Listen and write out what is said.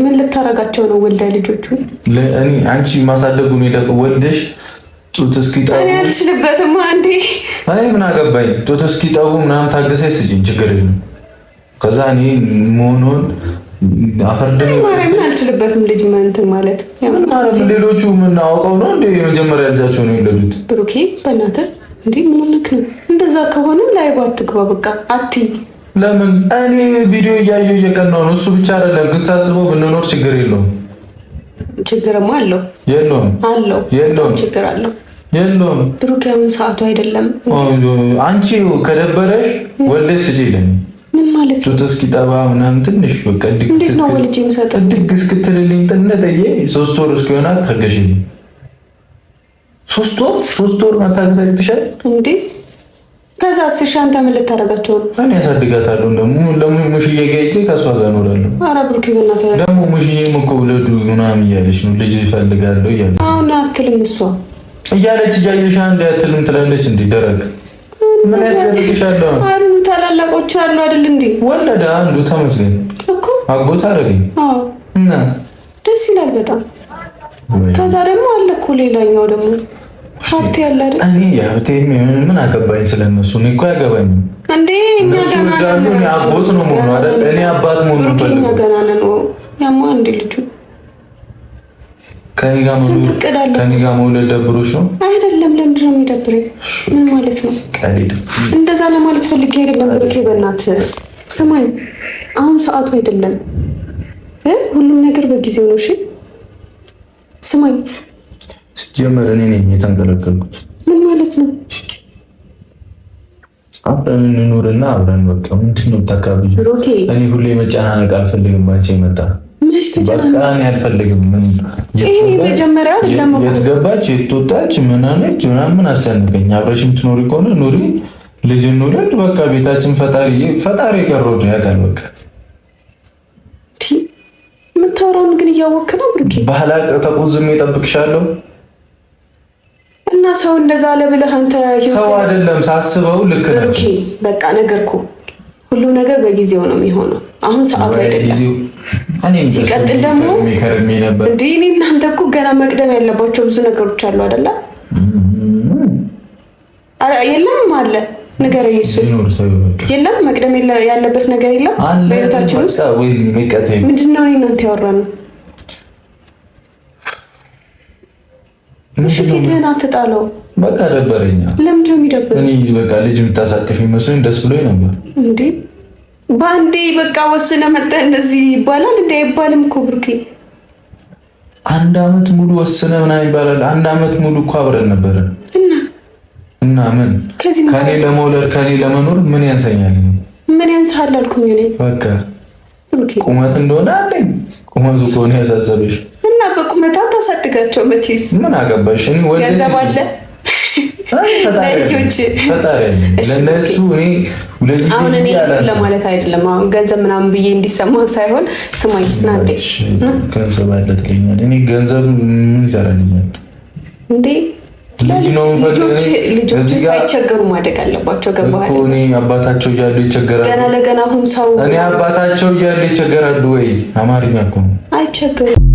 ምን ልታረጋቸው ነው? ወልዳ ልጆቹ እኔ አንቺ ማሳደጉን ሄደ ወልደሽ ጡት እስኪጠቡ እኔ አልችልበትም። አንዴ አይ ምን አገባኝ። ጡት እስኪጠቡ ምናምን ታገሰሽ ስጪኝ፣ ችግር የለም። ከዛ እኔ መሆኑን አፈርደኝ ማርያምን አልችልበትም። ልጅ እንትን ማለት ምን ማለት ነው? ሌሎቹ ምን አውቀው ነው እንዴ የመጀመሪያ ልጃቸው ነው የወለዱት? ብሩኬ በእናትህ እንዴ ምን ሆነክ ነው? እንደዛ ከሆነ ላይቭ አትግባ በቃ አትይ። ለምን እኔ ቪዲዮ እያየሁ እየቀናሁ ነው። እሱ ብቻ አይደለም ግን ሳስበው ብንኖር ችግር የለውም። ችግርማ አለው የለውም ችግር አለው የለውም። ብሩኬ አሁን ሰዓቱ አይደለም። አንቺ ከደበረሽ ወልደሽ ስጪልኝ። ምን ማለት ነው? ጡት እስኪጠባ ምናምን ትንሽ በቃ እንዴት ነው ወልጄ የምሰጠው? ድግ እስክትልልኝ ጥነጠዬ 3 ወር እስኪሆናት ታገሽልኝ። 3 ወር ማታገስ ይችላል እንዴ? ከዛ አንተ ምን ልታረጋቸው ነው? እኔ ያሳድጋታለሁ። ደግሞ ሙሽዬ ጋይቼ ከሷ ጋር እኖራለሁ። ኧረ ብሩኬ በእናትህ ደግሞ ሙሽዬም እኮ ውለዱ ምናምን እያለች ነው። ልጅ እፈልጋለሁ እያለች አሁን አትልም እሷ እያለች እያየሽ አንድ አትልም ትላለች። እንዴ ደረግ ምን ያስደርግሻል? አሉ ታላላቆች አሉ አይደል እንዴ? ወለደ አንዱ ተመስገን እኮ አጎት አረገኝ። አዎ እና ደስ ይላል በጣም። ከዛ ደግሞ አለ እኮ ሌላኛው ደግሞ ሀብት ያለ አይደል? እኔ ሀብቴ ምን አገባኝ ስለነሱ? እኔ እኮ ያገባኝ እንዴ እኛ ገና ነን። አጎት ነው መሆኑ አይደል? እኔ አባት መሆኑ ፈልገው እኛ ገና ነን። ያማ እንዴ ልጁ ከኔ ጋር መውለድ ደብሮሽ ነው አይደለም? ለምንድን ነው የሚደብረኝ? ምን ማለት ነው? ቀሪድ እንደዛ ለማለት ፈልጌ አይደለም። ብሩኬ በእናትህ ስማኝ፣ አሁን ሰዓቱ አይደለም። ሁሉም ነገር በጊዜው ነው። እሺ ስማኝ። ጀመር እኔ ነኝ የተንቀለቀልኩት። ምን ማለት ነው? አብረን እንኑርና አብረን በቃ ምንድን ነው ታካብጂ? እኔ ሁሌ መጨናነቅ አልፈልግም። ባንቺ ይመጣ በቃ እኔ አልፈልግም። ይሄ መጀመሪያ አይደለም እኮ የትገባች የትወጣች ምናነች ምናምን አስጨንቀኝ። አብረሽም ትኖሪ ከሆነ ኑሪ፣ ልጅ እንውለድ በቃ ቤታችን ፈጣሪ የቀረው ያውቃል። በቃ የምታወራውን ግን እያወቅህ ነው ብሩኬ። ባህላቅ ተቆዝሜ እጠብቅሻለሁ እና ሰው እንደዛ አለ ብለህ አንተ ሰው አይደለም ሳስበው ልክ ነህ ብሩኬ። በቃ ነገርኩ፣ ሁሉ ነገር በጊዜው ነው የሚሆነው። አሁን ሰዓቱ አይደለም። ሲቀጥል ደግሞ እንዴ እኔ እናንተ እኮ ገና መቅደም ያለባቸው ብዙ ነገሮች አሉ አይደለ? የለም አለ ንገረኝ። እሱ የለም መቅደም ያለበት ነገር የለም በህይወታችን ውስጥ ምንድን ነው እናንተ ያወራነው? እሺ ፊትህን አትጣለው። በቃ ደበረኛ። ለምንድን ነው የሚደብር? እኔ በቃ ልጅ የምታሳቅፍ መስሎኝ ደስ ብሎኝ ነበር። እንዴ በአንዴ በቃ ወስነ መጣ እንደዚህ ይባላል? እንዴ አይባልም እኮ ብሩኬ። 1 አመት ሙሉ ወስነ ምናምን ይባላል? 1 አመት ሙሉ እኮ አብረን ነበርን እና ምን ከኔ ለመውለድ ከኔ ለመኖር ምን ያንሰኛል? ምን ያንሳል አልኩኝ እኔ። በቃ ብሩኬ ቁመት እንደሆነ አለኝ። ቁመቱ ከሆነ ያሳሰበሽ እና በቁመታ ታሳድጋቸው መቼስ ምን አገባሽ? እኔ ወለድ ገባለ ለልጆች ፈጣሪ ለነሱ እኔ ሁለት አሁን እኔ እሱን ለማለት አይደለም። አሁን ገንዘብ ምናምን ብዬ እንዲሰማ ሳይሆን ስማኝ ናንዴ ገንዘብ አለ ትለኛለህ። እኔ ገንዘብ ምን ይሰራልኛል እንዴ? ልጆች ሳይቸገሩ ማደግ አለባቸው። ገባህ? እኔ አባታቸው እያሉ ይቸገራሉ። ገና ለገና አሁን ሰው እኔ አባታቸው እያሉ ይቸገራሉ ወይ? አማርኛ እኮ አይቸገሩም።